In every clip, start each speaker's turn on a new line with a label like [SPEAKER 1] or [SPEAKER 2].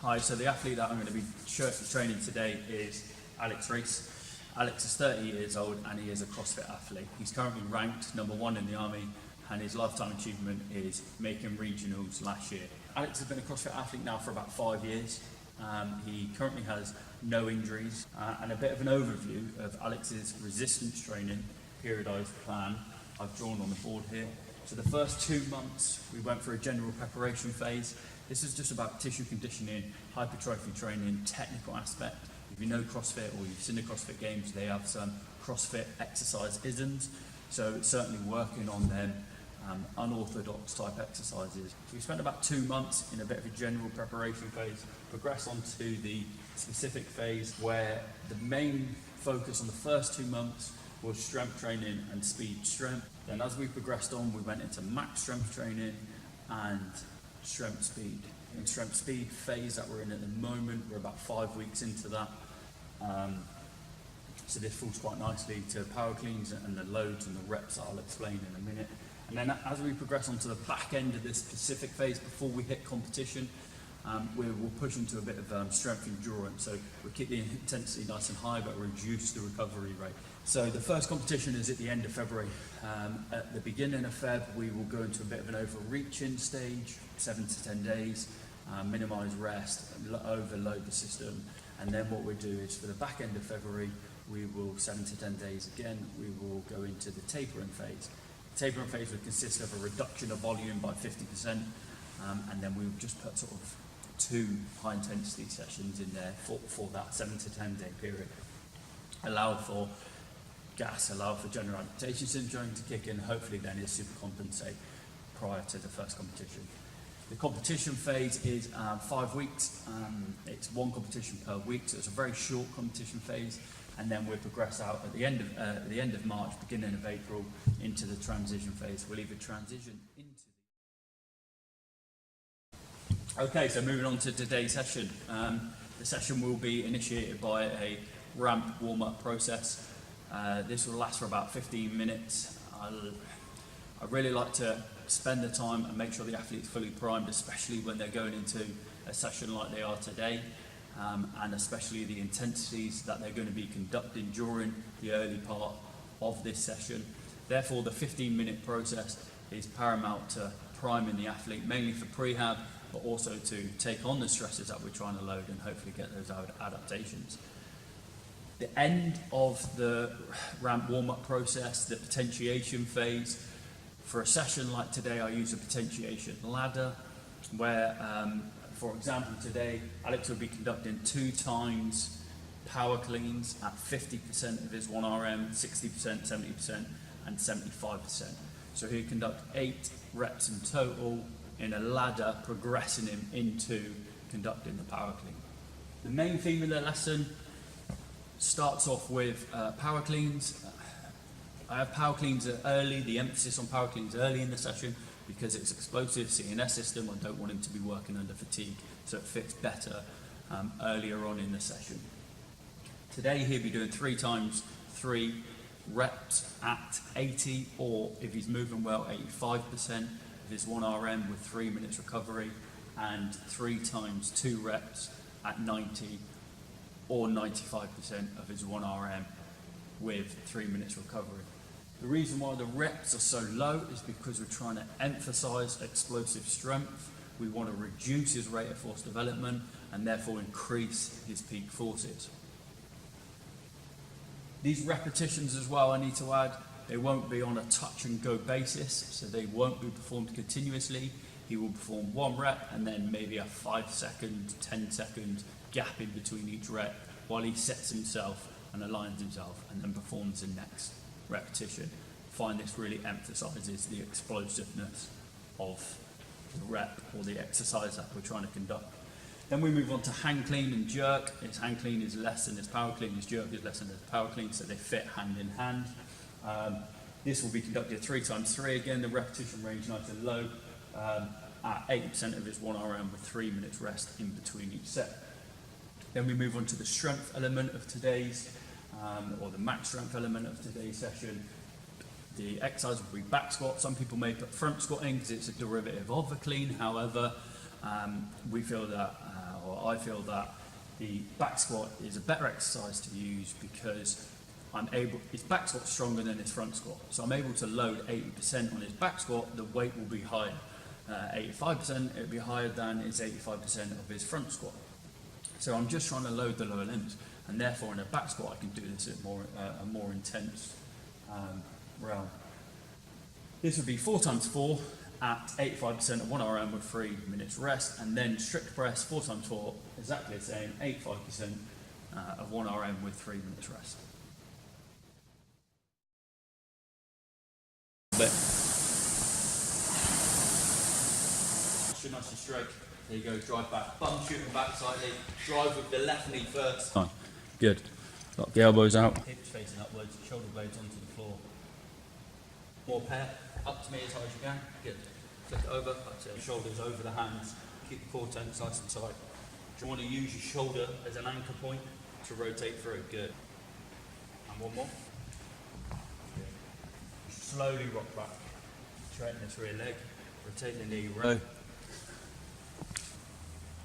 [SPEAKER 1] Hi, so the athlete that I'm going to be training today is Alex Reese. Alex is 30 years old and he is a CrossFit athlete. He's currently ranked #1 in the army and his lifetime achievement is making regionals last year. Alex has been a CrossFit athlete now for about 5 years. He currently has no injuries and a bit of an overview of Alex's resistance training periodised plan I've drawn on the board here. So the first 2 months we went for a general preparation phase. This is just about tissue conditioning, hypertrophy training, technical aspect. If you know CrossFit or you've seen the CrossFit Games, they have some CrossFit exercise isms. So it's certainly working on them unorthodox type exercises. So we spent about 2 months in a bit of a general preparation phase, progressed on to the specific phase where the main focus on the first 2 months was strength training and speed strength. Then as we progressed on, we went into max strength training and strength speed. In strength speed phase that we're in at the moment, we're about 5 weeks into that. So this falls quite nicely to power cleans and the loads and the reps that I'll explain in a minute. And then as we progress onto the back end of this specific phase before we hit competition, we'll push into a bit of strength endurance. So we'll keep the intensity nice and high but reduce the recovery rate. So the first competition is at the end of February. At the beginning of Feb, we will go into a bit of an overreaching stage, 7 to 10 days, minimise rest, overload the system. And then what we'll do is for the back end of February, we will 7 to 10 days again, we will go into the tapering phase. The tapering phase will consist of a reduction of volume by 50%, and then we'll just put sort of 2 high intensity sessions in there for that 7 to 10 day period. Allow for gas, allow for general adaptation syndrome to kick in, hopefully then is supercompensate prior to the first competition. The competition phase is 5 weeks. It's 1 competition per week, so it's a very short competition phase, and then we'll progress out at the end of March, beginning of April, into the transition phase. We'll either transition into Okay, so moving on to today's session. The session will be initiated by a ramp warm-up process. This will last for about 15 minutes. I really like to spend the time and make sure the athlete's fully primed, especially when they're going into a session like they are today, and especially the intensities that they're going to be conducting during the early part of this session. Therefore, the 15-minute process is paramount to priming the athlete, mainly for prehab, but also to take on the stresses that we're trying to load and hopefully get those adaptations. The end of the ramp warm-up process, the potentiation phase. For a session like today, I use a potentiation ladder where, for example, today, Alex will be conducting 2 times power cleans at 50% of his 1RM, 60%, 70%, and 75%. So he'll conduct 8 reps in total in a ladder, progressing him into conducting the power clean. The main theme of the lesson starts off with power cleans. I have power cleans early, the emphasis on power cleans early in the session because it's explosive CNS system. I don't want him to be working under fatigue, so it fits better earlier on in the session. Today he'll be doing 3 times 3 reps at 80, or if he's moving well, 85% of his 1RM with 3 minutes recovery, and 3 times 2 reps at 90 or 95% of his 1RM with 3 minutes recovery. The reason why the reps are so low is because we're trying to emphasize explosive strength. We want to reduce his rate of force development and therefore increase his peak forces. These repetitions as well, I need to add, they won't be on a touch and go basis, so they won't be performed continuously. He will perform 1 rep and then maybe a 5-second, 10-second gap in between each rep while he sets himself and aligns himself and then performs the next repetition. Find this really emphasizes the explosiveness of the rep or the exercise that we're trying to conduct. Then we move on to hang clean and jerk. His hang clean is less than his power clean, his jerk is less than his power clean, so they fit hand in hand. This will be conducted 3 times 3 again, the repetition range nice and low, at 80% of his 1RM with 3 minutes rest in between each set. Then we move on to the strength element of today's, or the max strength element of today's session. The exercise will be back squat. Some people may put front squat in because it's a derivative of a clean. However, we feel that Now, I feel that the back squat is a better exercise to use because his back squat's stronger than his front squat. So I'm able to load 80% on his back squat, the weight will be higher. 85%, it will be higher than his 85% of his front squat. So I'm just trying to load the lower limbs, and therefore in a back squat I can do this at a more intense realm. This would be 4 times 4 at 85% of 1 RM with 3 minutes rest, and then strict press 4 times 4, exactly the same, 85% of 1 RM with 3 minutes rest. Nice and straight. There you go, drive back. Bum shooting back slightly. Drive with the left knee first. Fine. Good. Lock the elbows out. Hips facing upwards, shoulder blades onto the floor. More pair. Up to me as high as you can. Good. Flip it over. That's it. Shoulders over the hands. Keep the core tense nice and tight. Do you want to use your shoulder as an anchor point to rotate through? Good. And one more. Good. Slowly rock back. Straighten this rear leg. Rotate the knee. Row.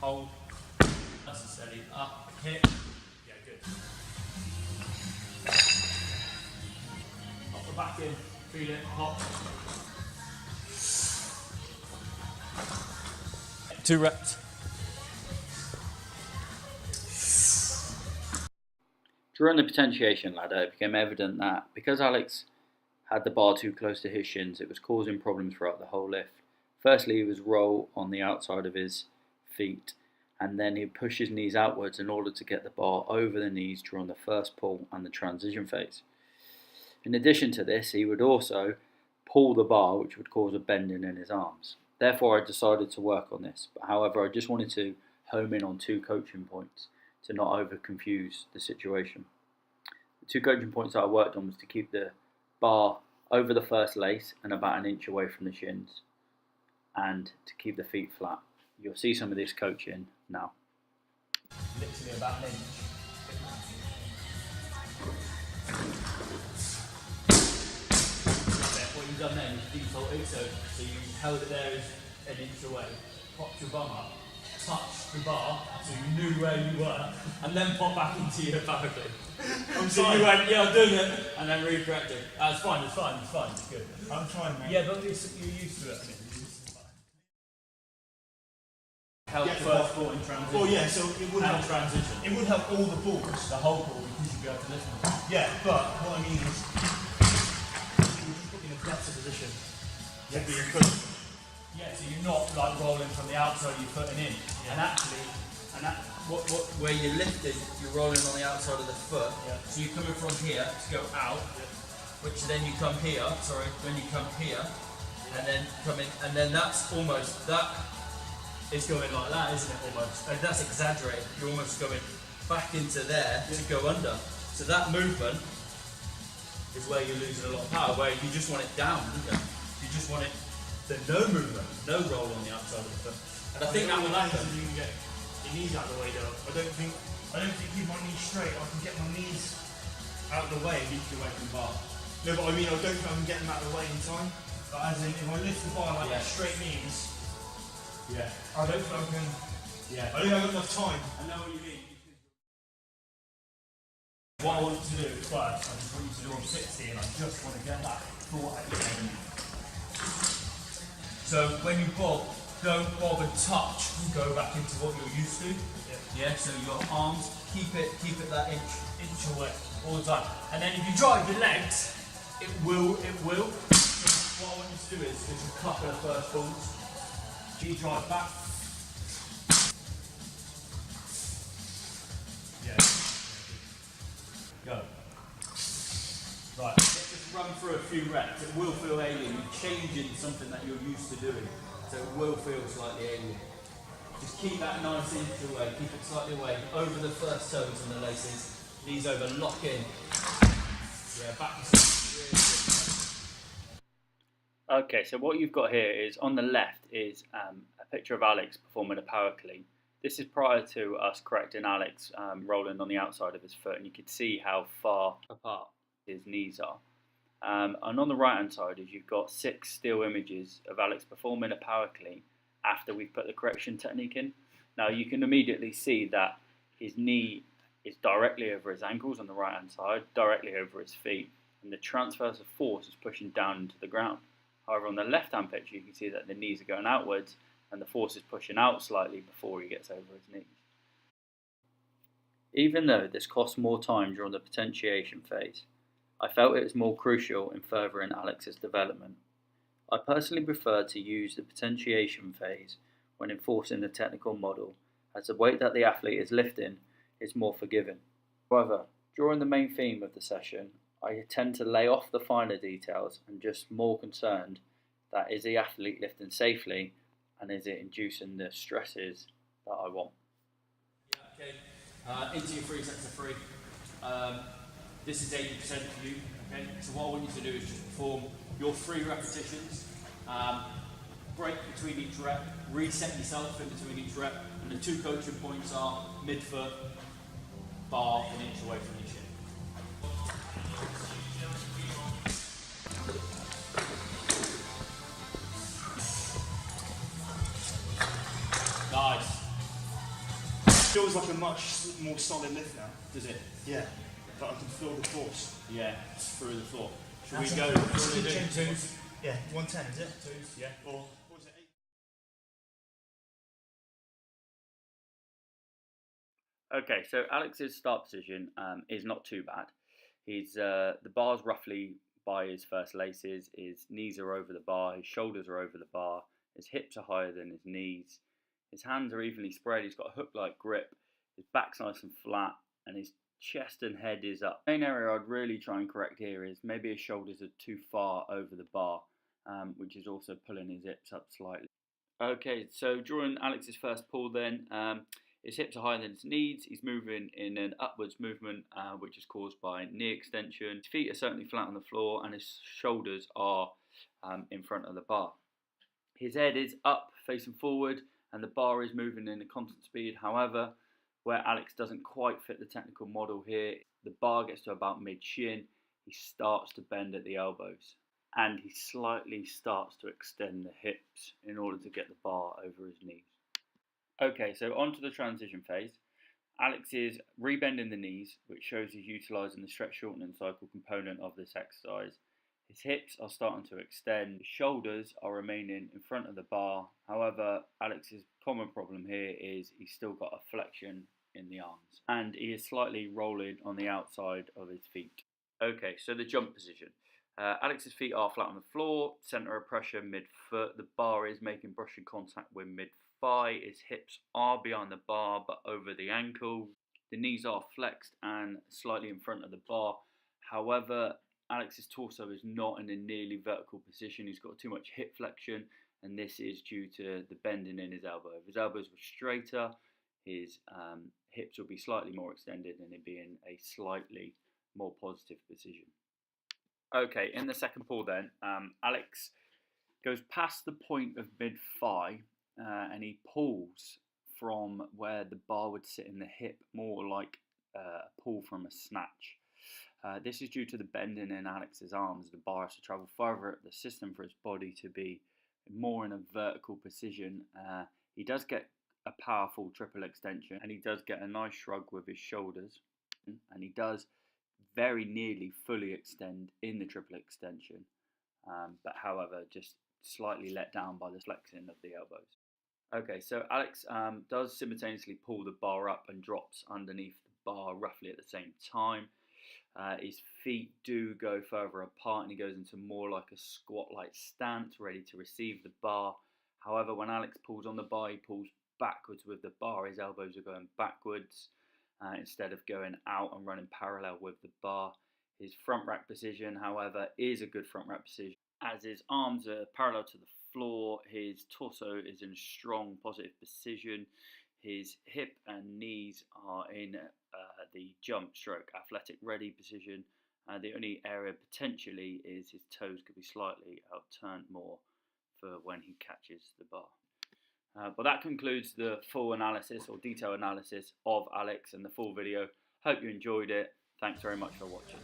[SPEAKER 1] Hold. Nice and steady. Up. Hit. Yeah, good. Pop the back in. Feel it. Hop. 2 reps.
[SPEAKER 2] During the potentiation ladder, it became evident that because Alex had the bar too close to his shins, it was causing problems throughout the whole lift. Firstly, he was roll on the outside of his feet, and then he'd push his knees outwards in order to get the bar over the knees during the first pull and the transition phase. In addition to this, he would also pull the bar, which would cause a bending in his arms. Therefore, I decided to work on this, but however, I just wanted to home in on 2 coaching points to not over confuse the situation. The 2 coaching points that I worked on was to keep the bar over the first lace and about 1 inch away from the shins, and to keep the feet flat. You'll see some of this coaching now.
[SPEAKER 1] Literally about 1 inch. What you've done then is defaulted, so you held it there as 1 inch away, popped your bum up, touched the bar, so you knew where you were, and then pop back into your barricade. So you went, yeah, I'm doing it, and then re-corrected. It's fine, it's good.
[SPEAKER 3] I'm trying, mate.
[SPEAKER 1] Yeah, but you're used to it. Help
[SPEAKER 3] Yeah,
[SPEAKER 1] first ball in transition.
[SPEAKER 3] Well, yeah, so it would help
[SPEAKER 1] transition.
[SPEAKER 3] It would help all the balls.
[SPEAKER 1] The whole ball because you'd be able to lift them.
[SPEAKER 3] Yeah, but what I mean is, it would just put you in a better position.
[SPEAKER 1] Yeah.
[SPEAKER 3] To be good.
[SPEAKER 1] Yeah, so you're not like rolling from the outside, you're putting in. Yeah. And actually, where you're lifting, you're rolling on the outside of the foot.
[SPEAKER 3] Yeah.
[SPEAKER 1] So you're coming from here to go out, which then you come here. Then you come here, and then come in, and then that's almost that. It's going like that, isn't it, almost? And that's exaggerated. You're almost going back into there to go under. So that movement is where you're losing a lot of power, where you just want it down, don't you? You just want it, no movement, no roll on the outside of the foot. And I think that will happen.
[SPEAKER 3] You can get your knees out of the way though. I don't think keep my knees straight, I can get my knees out of the way and keep away from the bar. No, but I mean, I don't think I can get them out of the way in time. But as in, if I lift the bar like that, straight knees,
[SPEAKER 1] Yeah.
[SPEAKER 3] I don't think I can.
[SPEAKER 1] Yeah.
[SPEAKER 3] I don't have enough time.
[SPEAKER 1] I know what you mean. What I want you to do first, I just want you to do on 60, and I just want to get that thought at your head. So when you bob, don't bob and touch and go back into what you're used to. Yeah. So your arms, keep it that inch away all the time. And then if you drive your legs, it will. So what I want you to do is a couple of first pulls. G-drive back. Yeah. Go. Right, let's just run through a few reps. It will feel alien. You're changing something that you're used to doing. So it will feel slightly alien. Just keep that nice inch away. Keep it slightly away. Over the first toes and the laces. Knees over, lock in. Yeah, back to really good.
[SPEAKER 2] Okay, so what you've got here is, on the left is a picture of Alex performing a power clean. This is prior to us correcting Alex rolling on the outside of his foot, and you can see how far apart his knees are. And on the right hand side is you've got 6 still images of Alex performing a power clean after we've put the correction technique in. Now you can immediately see that his knee is directly over his ankles on the right hand side, directly over his feet, and the transverse of force is pushing down into the ground. However, on the left hand picture you can see that the knees are going outwards and the force is pushing out slightly before he gets over his knees. Even though this cost more time during the potentiation phase, I felt it was more crucial in furthering Alex's development. I personally prefer to use the potentiation phase when enforcing the technical model, as the weight that the athlete is lifting is more forgiving. However, during the main theme of the session, I tend to lay off the finer details and just more concerned that is the athlete lifting safely and is it inducing the stresses that I want.
[SPEAKER 1] Yeah, okay. Into your 3 sets of 3. This is 80% for you. Okay. So what I want you to do is just perform your 3 repetitions. Break between each rep. Reset yourself in between each rep. And the 2 coaching points are mid-foot, bar, an inch away from your shin. Nice.
[SPEAKER 3] Feels like a much more solid lift now.
[SPEAKER 1] Does it?
[SPEAKER 3] Yeah, but I can feel the force.
[SPEAKER 1] Yeah, it's through the floor. Should
[SPEAKER 3] That's
[SPEAKER 1] we go?
[SPEAKER 3] twos? Yeah, 110 is it? Twos, yeah. Or what was it? 8?
[SPEAKER 2] Okay, so Alex's start position is not too bad. He's the bar's roughly by his first laces, his knees are over the bar, his shoulders are over the bar, his hips are higher than his knees, his hands are evenly spread, he's got a hook-like grip, his back's nice and flat, and his chest and head is up. The main area I'd really try and correct here is maybe his shoulders are too far over the bar, which is also pulling his hips up slightly. Okay, so during Alex's first pull then, his hips are higher than his knees, he's moving in an upwards movement which is caused by knee extension. His feet are certainly flat on the floor and his shoulders are in front of the bar. His head is up facing forward and the bar is moving in a constant speed. However, where Alex doesn't quite fit the technical model here, the bar gets to about mid-shin, he starts to bend at the elbows and he slightly starts to extend the hips in order to get the bar over his knees. Okay, so on to the transition phase. Alex is rebending the knees, which shows he's utilising the stretch shortening cycle component of this exercise. His hips are starting to extend, his shoulders are remaining in front of the bar. However, Alex's common problem here is he's still got a flexion in the arms and he is slightly rolling on the outside of his feet. Okay, so the jump position. Alex's feet are flat on the floor, centre of pressure mid-foot, the bar is making brushing contact with mid-thigh, his hips are behind the bar but over the ankle, the knees are flexed and slightly in front of the bar. However, Alex's torso is not in a nearly vertical position, he's got too much hip flexion and this is due to the bending in his elbow. If his elbows were straighter, his hips would be slightly more extended and it'd be in a slightly more positive position. Okay, in the second pull then, Alex goes past the point of mid-thigh and he pulls from where the bar would sit in the hip, more like a pull from a snatch. This is due to the bending in Alex's arms. The bar has to travel further up the system for his body to be more in a vertical position. He does get a powerful triple extension and he does get a nice shrug with his shoulders and he does very nearly fully extend in the triple extension, but however just slightly let down by the flexing of the elbows. Okay, so Alex does simultaneously pull the bar up and drops underneath the bar roughly at the same time. His feet do go further apart and he goes into more like a squat-like stance, ready to receive the bar. However, when Alex pulls on the bar, he pulls backwards with the bar. His elbows are going backwards instead of going out and running parallel with the bar. His front rack position, however, is a good front rack position, as his arms are parallel to the floor, his torso is in a strong positive position, his hip and knees are in the jump stroke athletic ready position. The only area potentially is his toes could be slightly outturned more for when he catches the bar. But that concludes the full analysis or detailed analysis of Alex and the full video. Hope you enjoyed it. Thanks very much for watching.